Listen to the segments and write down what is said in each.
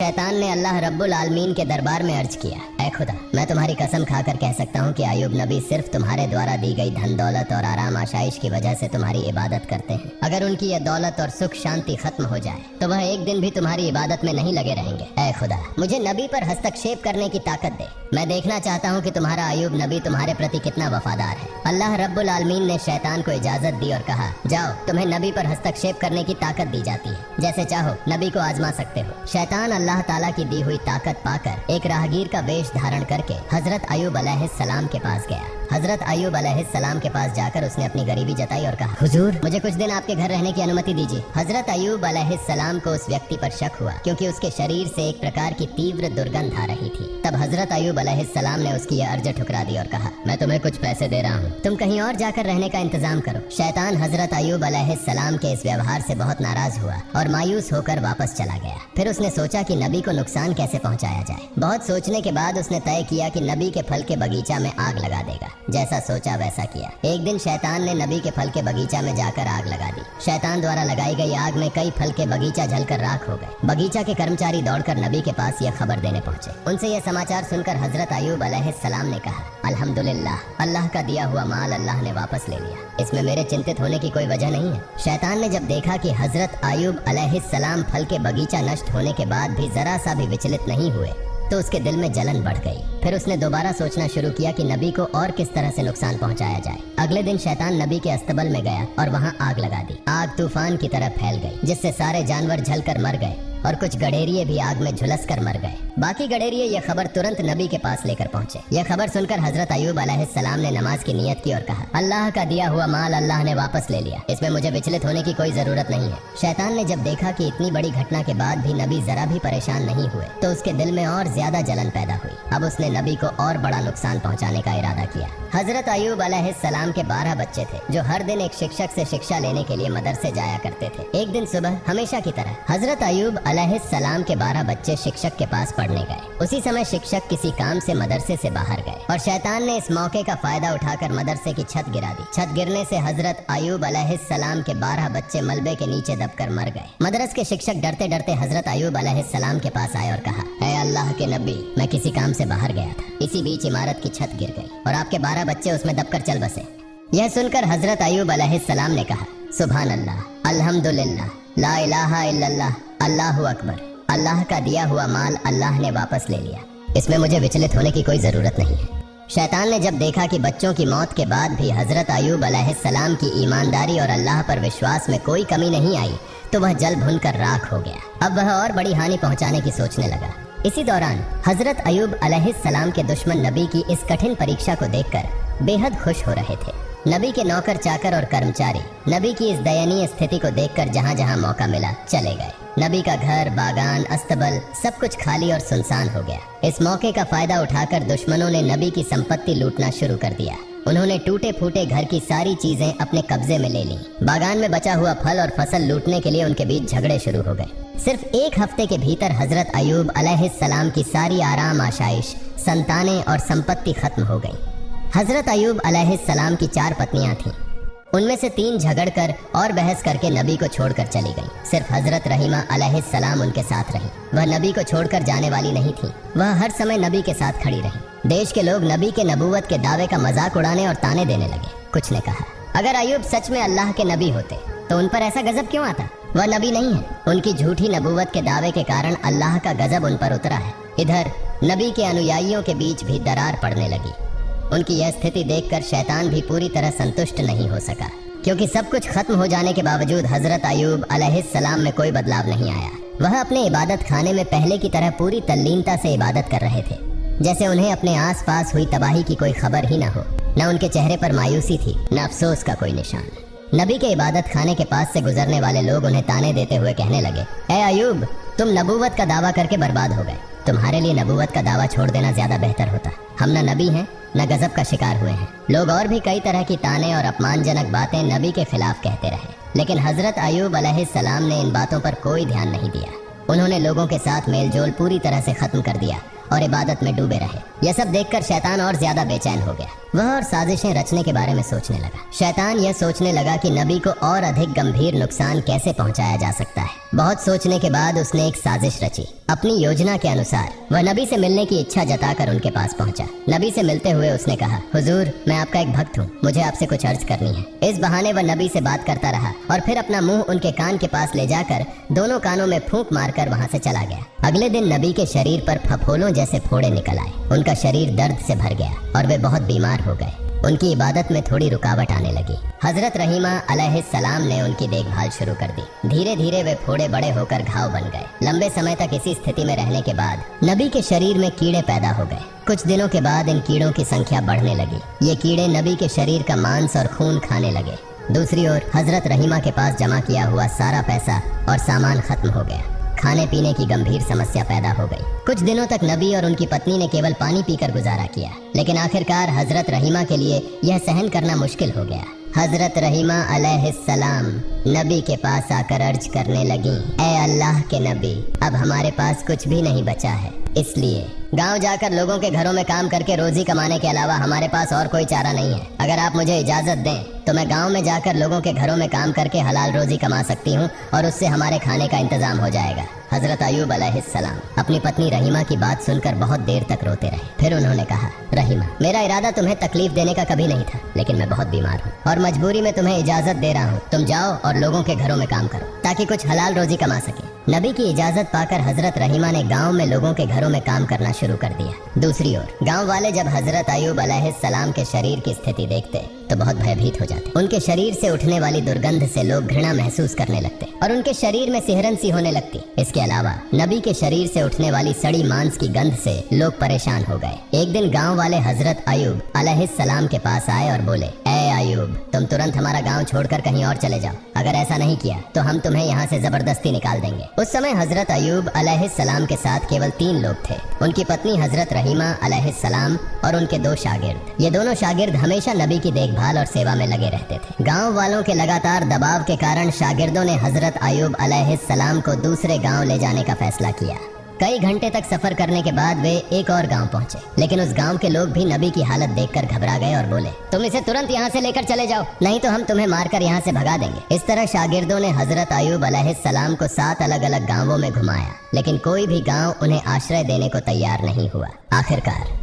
शैतान ने अल्लाह रब्बुल आलमीन के दरबार में अर्ज किया, ऐ खुदा, मैं तुम्हारी कसम खाकर कह सकता हूँ कि अय्यूब नबी सिर्फ तुम्हारे द्वारा दी गई धन दौलत और आराम आशाइश की वजह से तुम्हारी इबादत करते हैं। अगर उनकी यह दौलत और सुख शांति खत्म हो जाए तो वह एक दिन भी तुम्हारी इबादत में नहीं लगे रहेंगे। ऐ खुदा, मुझे नबी पर हस्तक्षेप करने की ताकत दे। मैं देखना चाहता हूँ कि तुम्हारा अय्यूब नबी तुम्हारे प्रति कितना वफादार है। अल्लाह रब्बुल आलमीन ने शैतान को इजाजत दी और कहा, जाओ, तुम्हें नबी पर हस्तक्षेप करने की ताकत दी जाती है, जैसे चाहो नबी को आजमा सकते हो। शैतान अल्लाह ताला की दी हुई ताकत पाकर एक राहगीर का वेश धारण करके हजरत अय्यूब अलैहिस्सलाम के पास गया। हजरत अय्यूब अलैहिस्सलाम के पास जाकर उसने अपनी गरीबी जताई और कहा, हुजूर, मुझे कुछ दिन आपके घर रहने की अनुमति दीजिए। हजरत अय्यूब अलैहिस्सलाम को उस व्यक्ति पर शक हुआ क्योंकि उसके शरीर से एक प्रकार की तीव्र दुर्गंध आ रही थी। तब हजरत अय्यूब अलैहिस्सलाम ने उसकी यह अर्ज ठुकरा दी और कहा, मैं तुम्हें कुछ पैसे दे रहा हूँ, तुम कहीं और जाकर रहने का इंतजाम करो। शैतान हजरत अय्यूब अलैहिस्सलाम के इस व्यवहार से बहुत नाराज हुआ और मायूस होकर वापस चला गया। फिर उसने सोचा कि नबी को नुकसान कैसे पहुँचाया जाए। बहुत सोचने के बाद उसने तय किया कि नबी के फल के बगीचा में आग लगा देगा। जैसा सोचा वैसा किया। एक दिन शैतान ने नबी के फल के बगीचा में जाकर आग लगा दी। शैतान द्वारा लगाई गई आग में कई फल के बगीचा जलकर राख हो गए। बगीचा के कर्मचारी दौड़कर नबी के पास यह खबर देने पहुंचे। उनसे यह समाचार सुनकर हजरत अय्यूब अलैहिस्सलाम ने कहा, अल्हम्दुलिल्लाह, अल्लाह का दिया हुआ माल अल्लाह ने वापस ले लिया, इसमें मेरे चिंतित होने की कोई वजह नहीं है। शैतान ने जब देखा कि हजरत अय्यूब अलैहिस्सलाम फल के बगीचा नष्ट होने के बाद भी जरा सा भी विचलित नहीं हुए तो उसके दिल में जलन बढ़ गई। फिर उसने दोबारा सोचना शुरू किया कि नबी को और किस तरह से नुकसान पहुंचाया जाए। अगले दिन शैतान नबी के अस्तबल में गया और वहां आग लगा दी। आग तूफान की तरह फैल गई, जिससे सारे जानवर जलकर मर गए और कुछ गडेरिये भी आग में झुलसकर मर गए। बाकी गडेरिये यह खबर तुरंत नबी के पास लेकर पहुंचे। यह खबर सुनकर हजरत अय्यूब अलैहिस्सलाम ने नमाज की नियत की और कहा, अल्लाह का दिया हुआ माल अल्लाह ने वापस ले लिया, इसमें मुझे विचलित होने की कोई जरूरत नहीं है। शैतान ने जब देखा कि इतनी बड़ी घटना के बाद भी नबी जरा भी परेशान नहीं हुए तो उसके दिल में और ज्यादा जलन पैदा हुई। अब उसने नबी को और बड़ा नुकसान पहुंचाने का इरादा किया। हजरत अय्यूब अलैहिस्सलाम के 12 बच्चे थे जो हर दिन एक शिक्षक से शिक्षा लेने के लिए मदरसे जाया करते थे। एक दिन सुबह हमेशा की तरह हजरत अय्यूब अलैहिस्सलाम के 12 बच्चे शिक्षक के पास पढ़ने गए। उसी समय शिक्षक किसी काम से मदरसे से बाहर गए और शैतान ने इस मौके का फायदा उठाकर मदरसे की छत गिरा दी। छत गिरने से हजरत अय्यूब अलैहिस्सलाम के 12 बच्चे मलबे के नीचे दबकर मर गए। मदरस के शिक्षक डरते डरते हजरत अय्यूब अलैहिस्सलाम के पास आए और कहा, ऐ अल्लाह के नबी, मैं किसी काम से बाहर गया था, इसी बीच इमारत की छत गिर गई और आपके 12 बच्चे उसमें दबकर चल बसे। यह सुनकर हजरत अय्यूब अलैहिस्सलाम ने कहा, सुभान अल्लाह, अल्हम्दुलिल्लाह, ला इलाहा इल्लल्लाह, अल्लाहु अकबर, अल्लाह का दिया हुआ माल अल्लाह ने वापस ले लिया, इसमें मुझे विचलित होने की कोई जरूरत नहीं है। शैतान ने जब देखा कि बच्चों की मौत के बाद भी हजरत अय्यूब अलैहिस्सलाम की ईमानदारी और अल्लाह पर विश्वास में कोई कमी नहीं आई तो वह जल भुनकर राख हो गया। अब वह और बड़ी हानि पहुंचाने की सोचने लगा। इसी दौरान हजरत अय्यूब अलैहिस्सलाम के दुश्मन नबी की इस कठिन परीक्षा को देखकर बेहद खुश हो रहे थे। नबी के नौकर चाकर और कर्मचारी नबी की इस दयनीय स्थिति को देखकर जहां जहां मौका मिला चले गए। नबी का घर, बागान, अस्तबल सब कुछ खाली और सुनसान हो गया। इस मौके का फायदा उठाकर दुश्मनों ने नबी की संपत्ति लूटना शुरू कर दिया। उन्होंने टूटे फूटे घर की सारी चीजें अपने कब्जे में ले ली। बागान में बचा हुआ फल और फसल लूटने के लिए उनके बीच झगड़े शुरू हो गए। सिर्फ एक हफ्ते के भीतर हजरत अय्यूब अलैहिस्सलाम की सारी आराम आशाइश, संतानें और संपत्ति खत्म हो गई। हजरत अय्यूब अलैहिस्सलाम की 4 पत्नियां थीं। उनमें से 3 झगड़कर और बहस करके नबी को छोड़कर चली गईं। सिर्फ हजरत रहीमा अलैहिस्सलाम उनके साथ रहीं। वह नबी को छोड़कर जाने वाली नहीं थी। वह हर समय नबी के साथ खड़ी रही। देश के लोग नबी के नबूवत के दावे का मजाक उड़ाने और ताने देने लगे। कुछ ने कहा, अगर अय्यूब सच में अल्लाह के नबी होते तो उन पर ऐसा गजब क्यों आता? वह नबी नहीं है। उनकी झूठी नबूवत के दावे के कारण अल्लाह का गजब उन पर उतरा है। इधर नबी के अनुयायियों के बीच भी दरार पड़ने लगी। उनकी यह स्थिति देखकर शैतान भी पूरी तरह संतुष्ट नहीं हो सका, क्योंकि सब कुछ खत्म हो जाने के बावजूद हजरत अय्यूब अलैहिस्सलाम में कोई बदलाव नहीं आया। वह अपने इबादत खाने में पहले की तरह पूरी तल्लीनता से इबादत कर रहे थे, जैसे उन्हें अपने आसपास हुई तबाही की कोई खबर ही न हो। न उनके चेहरे पर मायूसी थी, न अफसोस का कोई निशान। नबी के इबादत खाने के पास से गुजरने वाले लोग उन्हें ताने देते हुए कहने लगे, ऐ अय्यूब, तुम नबूवत का दावा करके बर्बाद हो गए। तुम्हारे लिए नबूवत का दावा छोड़ देना ज्यादा बेहतर होता। हम न नबी हैं न गजब का शिकार हुए हैं। लोग और भी कई तरह की ताने और अपमानजनक बातें नबी के खिलाफ कहते रहे, लेकिन हजरत अय्यूब अलैहिस्सलाम ने इन बातों पर कोई ध्यान नहीं दिया। उन्होंने लोगों के साथ मेलजोल पूरी तरह से खत्म कर दिया और इबादत में डूबे रहे। यह सब देखकर शैतान और ज्यादा बेचैन हो गया। वह और साजिशें रचने के बारे में सोचने लगा। शैतान यह सोचने लगा कि नबी को और अधिक गंभीर नुकसान कैसे पहुंचाया जा सकता है। बहुत सोचने के बाद उसने एक साजिश रची। अपनी योजना के अनुसार वह नबी से मिलने की इच्छा जताकर उनके पास पहुंचा। नबी से मिलते हुए उसने कहा, हुजूर, मैं आपका एक भक्त हूँ, मुझे आपसे कुछ अर्ज करनी है। इस बहाने वह नबी से बात करता रहा और फिर अपना मुंह उनके कान के पास ले जाकर दोनों कानों में फूंक मारकर वहां से चला गया। अगले दिन नबी के शरीर पर फफोलों जैसे फोड़े निकल आए। उनका शरीर दर्द से भर गया और वे बहुत बीमार हो गए। उनकी इबादत में थोड़ी रुकावट आने लगी। हजरत रहीमा अलैहिस्सलाम ने उनकी देखभाल शुरू कर दी। धीरे धीरे वे फोड़े बड़े होकर घाव बन गए। लंबे समय तक इसी स्थिति में रहने के बाद नबी के शरीर में कीड़े पैदा हो गए। कुछ दिनों के बाद इन कीड़ों की संख्या बढ़ने लगी। ये कीड़े नबी के शरीर का मांस और खून खाने लगे। दूसरी ओर हजरत रहीमा के पास जमा किया हुआ सारा पैसा और सामान खत्म हो गया। खाने पीने की गंभीर समस्या पैदा हो गई। कुछ दिनों तक नबी और उनकी पत्नी ने केवल पानी पीकर गुजारा किया, लेकिन आखिरकार हजरत रहीमा के लिए यह सहन करना मुश्किल हो गया। हजरत रहीमा अलैहिस्सलाम नबी के पास आकर अर्ज करने लगी, ए अल्लाह के नबी, अब हमारे पास कुछ भी नहीं बचा है, इसलिए गांव जाकर लोगों के घरों में काम करके रोजी कमाने के अलावा हमारे पास और कोई चारा नहीं है। अगर आप मुझे इजाजत दें तो मैं गांव में जाकर लोगों के घरों में काम करके हलाल रोजी कमा सकती हूँ और उससे हमारे खाने का इंतजाम हो जाएगा। हजरत अयूब अलैहिस्सलाम अपनी पत्नी रहीमा की बात सुनकर बहुत देर तक रोते रहे। फिर उन्होंने कहा, रहीमा, मेरा इरादा तुम्हें तकलीफ देने का कभी नहीं था, लेकिन मैं बहुत बीमार हूँ और मजबूरी में तुम्हें इजाजत दे रहा हूँ। तुम जाओ और लोगों के घरों में काम करो ताकि कुछ हलाल रोजी कमा सके। नबी की इजाजत पाकर हजरत रहीमा ने गांव में लोगों के घरों में काम करना शुरू कर दिया। दूसरी ओर गांव वाले जब हजरत अयूब अलैहिस्सलाम के शरीर की स्थिति देखते तो बहुत भयभीत हो जाते। उनके शरीर से उठने वाली दुर्गंध से लोग घृणा महसूस करने लगते और उनके शरीर में सिहरन सी होने लगती। इसके अलावा नबी के शरीर से उठने वाली सड़ी मांस की गंध से लोग परेशान हो गए। एक दिन गांव वाले हजरत अयूब अलैहिस्सलाम के पास आए और बोले, ए अयूब, तुम तुरंत हमारा गांव छोड़कर कहीं और चले जाओ। अगर ऐसा नहीं किया तो हम तुम्हें यहाँ से जबरदस्ती निकाल देंगे। उस समय हजरत अयूब अलैहिस्सलाम के साथ केवल 3 लोग थे, उनकी पत्नी हजरत रहीमा अलैहिस्सलाम और उनके 2 शागिर्द। ये दोनों शागिर्द हमेशा नबी की देखभाल और सेवा में लगे रहते थे। गांव वालों के लगातार दबाव के कारण शागिर्दों ने हजरत अयूब अलैहिस्सलाम को दूसरे गांव ले जाने का फैसला किया। कई घंटे तक सफर करने के बाद वे एक और गांव पहुंचे, लेकिन उस गांव के लोग भी नबी की हालत देखकर घबरा गए और बोले, तुम इसे तुरंत यहाँ से लेकर चले जाओ, नहीं तो हम तुम्हें मारकर यहाँ से भगा देंगे। इस तरह शागिर्दों ने हजरत अयूब अलैहिस्सलाम को 7 अलग अलग गांवों में घुमाया, लेकिन कोई भी गांव उन्हें आश्रय देने को तैयार नहीं हुआ। आखिरकार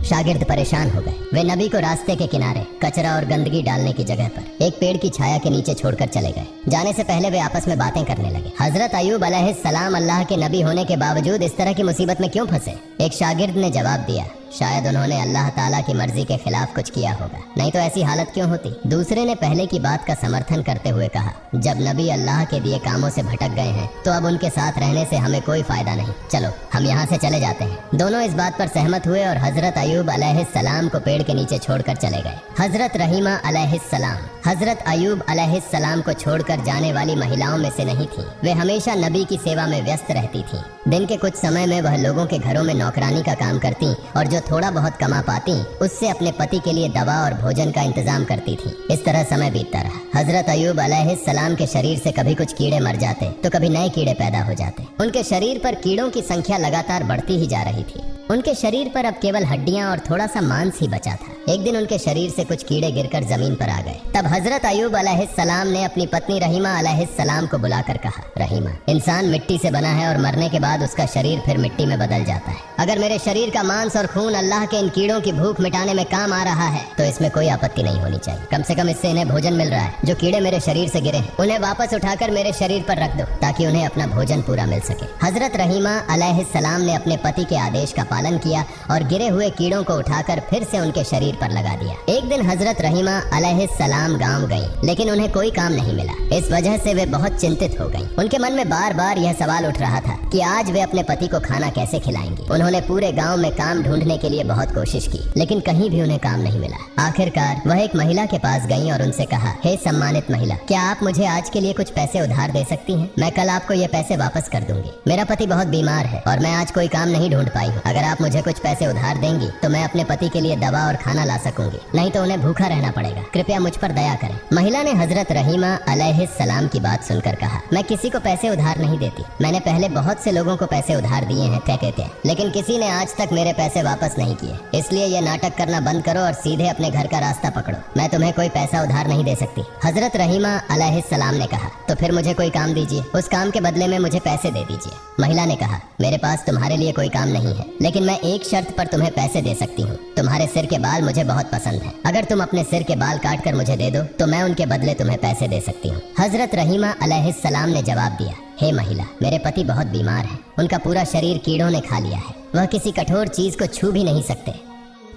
शागिर्द परेशान हो गए। वे नबी को रास्ते के किनारे कचरा और गंदगी डालने की जगह पर एक पेड़ की छाया के नीचे छोड़कर चले गए। जाने से पहले वे आपस में बातें करने लगे। हजरत अयूब अलैहिस्सलाम अल्लाह के नबी होने के बावजूद इस तरह की मुसीबत में क्यों फंसे? एक शागिर्द ने जवाब दिया, शायद उन्होंने अल्लाह ताला की मर्जी के खिलाफ कुछ किया होगा, नहीं तो ऐसी हालत क्यों होती। दूसरे ने पहले की बात का समर्थन करते हुए कहा, जब नबी अल्लाह के दिए कामों से भटक गए हैं तो अब उनके साथ रहने से हमें कोई फायदा नहीं, चलो हम यहाँ से चले जाते हैं। दोनों इस बात पर सहमत हुए और हजरत अयूब अलैहिस्सलाम को पेड़ के नीचे छोड़कर चले गए। हजरत रहीमा अलैहिस्सलाम हजरत अयूब अलैहिस्सलाम को छोड़कर जाने वाली महिलाओं में से नहीं थी। वे हमेशा नबी की सेवा में व्यस्त रहती थी। दिन के कुछ समय में वह लोगों के घरों में नौकरानी का काम करती और जो थोड़ा बहुत कमा पाती उससे अपने पति के लिए दवा और भोजन का इंतजाम करती थी। इस तरह समय बीतता रहा। हजरत अयूब अलैहिस्सलाम के शरीर से कभी कुछ कीड़े मर जाते तो कभी नए कीड़े पैदा हो जाते। उनके शरीर पर कीड़ों की संख्या लगातार बढ़ती ही जा रही थी। उनके शरीर पर अब केवल हड्डियां और थोड़ा सा मांस ही बचा था। एक दिन उनके शरीर से कुछ कीड़े गिरकर जमीन पर आ गए। तब हजरत अयूब अलैहिस्सलाम ने अपनी पत्नी रहीमा अलैहिस्सलाम को बुलाकर कहा, रहीमा, इंसान मिट्टी से बना है और मरने के बाद उसका शरीर फिर मिट्टी में बदल जाता है। अगर मेरे शरीर का मांस और खून अल्लाह के इन कीड़ों की भूख मिटाने में काम आ रहा है तो इसमें कोई आपत्ति नहीं होनी चाहिए। कम से कम इससे इन्हें भोजन मिल रहा है। जो कीड़े मेरे शरीर से गिरे उन्हें वापस उठाकर मेरे शरीर पर रख दो ताकि उन्हें अपना भोजन पूरा मिल सके। हजरत रहीमा अलैहिस्सलाम ने अपने पति के आदेश का पालन किया और गिरे हुए कीड़ों को उठाकर फिर से उनके शरीर पर लगा दिया। एक दिन हजरत रहीमा अलैहिस्सलाम गांव गईं, लेकिन उन्हें कोई काम नहीं मिला। इस वजह से वे बहुत चिंतित हो गईं। उनके मन में बार बार यह सवाल उठ रहा था कि आज वे अपने पति को खाना कैसे खिलाएंगी। उन्होंने पूरे गांव में काम ढूंढने के लिए बहुत कोशिश की, लेकिन कहीं भी उन्हें काम नहीं मिला। आखिरकार वह एक महिला के पास गईं और उनसे कहा, हे सम्मानित महिला, क्या आप मुझे आज के लिए कुछ पैसे उधार दे सकती हैं? मैं कल आपको ये पैसे वापस कर दूंगी। मेरा पति बहुत बीमार है और मैं आज कोई काम नहीं ढूंढ पाई हूँ। अगर आप मुझे कुछ पैसे उधार देंगी तो मैं अपने पति के लिए दवा और खाना खाना ला सकूंगी, नहीं तो उन्हें भूखा रहना पड़ेगा। कृपया मुझ पर दया करें। महिला ने हजरत रहीमा अलैहिस्सलाम की बात सुनकर कहा, मैं किसी को पैसे उधार नहीं देती। मैंने पहले बहुत से लोगों को पैसे उधार दिए हैं कहते, लेकिन किसी ने आज तक मेरे पैसे वापस नहीं किए। इसलिए ये नाटक करना बंद करो और सीधे अपने घर का रास्ता पकड़ो। मैं तुम्हें कोई पैसा उधार नहीं दे सकती। हजरत रहीमा अलैहिस्सलाम ने कहा, तो फिर मुझे कोई काम दीजिए, उस काम के बदले में मुझे पैसे दे दीजिए। महिला ने कहा, मेरे पास तुम्हारे लिए कोई काम नहीं है, लेकिन मैं एक शर्त पर तुम्हें पैसे दे सकती हूँ। तुम्हारे सिर के बाल मुझे बहुत पसंद है। अगर तुम अपने सिर के बाल काट कर मुझे दे दो तो मैं उनके बदले तुम्हें पैसे दे सकती हूँ। हजरत रहीमा अलैहिस्सलाम ने जवाब दिया, हे महिला, मेरे पति बहुत बीमार हैं। उनका पूरा शरीर कीड़ों ने खा लिया है। वह किसी कठोर चीज को छू भी नहीं सकते।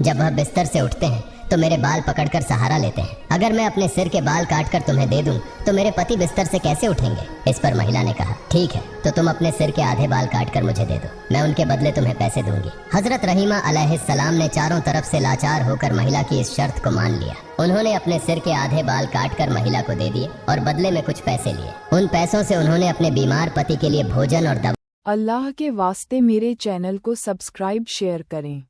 जब वह बिस्तर से उठते हैं तो मेरे बाल पकड़कर सहारा लेते हैं। अगर मैं अपने सिर के बाल काटकर तुम्हें दे दूं तो मेरे पति बिस्तर से कैसे उठेंगे? इस पर महिला ने कहा, ठीक है, तो तुम अपने सिर के आधे बाल काटकर मुझे दे दो, मैं उनके बदले तुम्हें पैसे दूंगी। हजरत रहीमा अलैहिस्सलाम ने चारों तरफ से लाचार होकर महिला की इस शर्त को मान लिया। उन्होंने अपने सिर के आधे बाल काटकर महिला को दे दिए और बदले में कुछ पैसे लिए। उन पैसों से उन्होंने अपने बीमार पति के लिए भोजन और दवा। अल्लाह के वास्ते मेरे चैनल को सब्सक्राइब शेयर करें।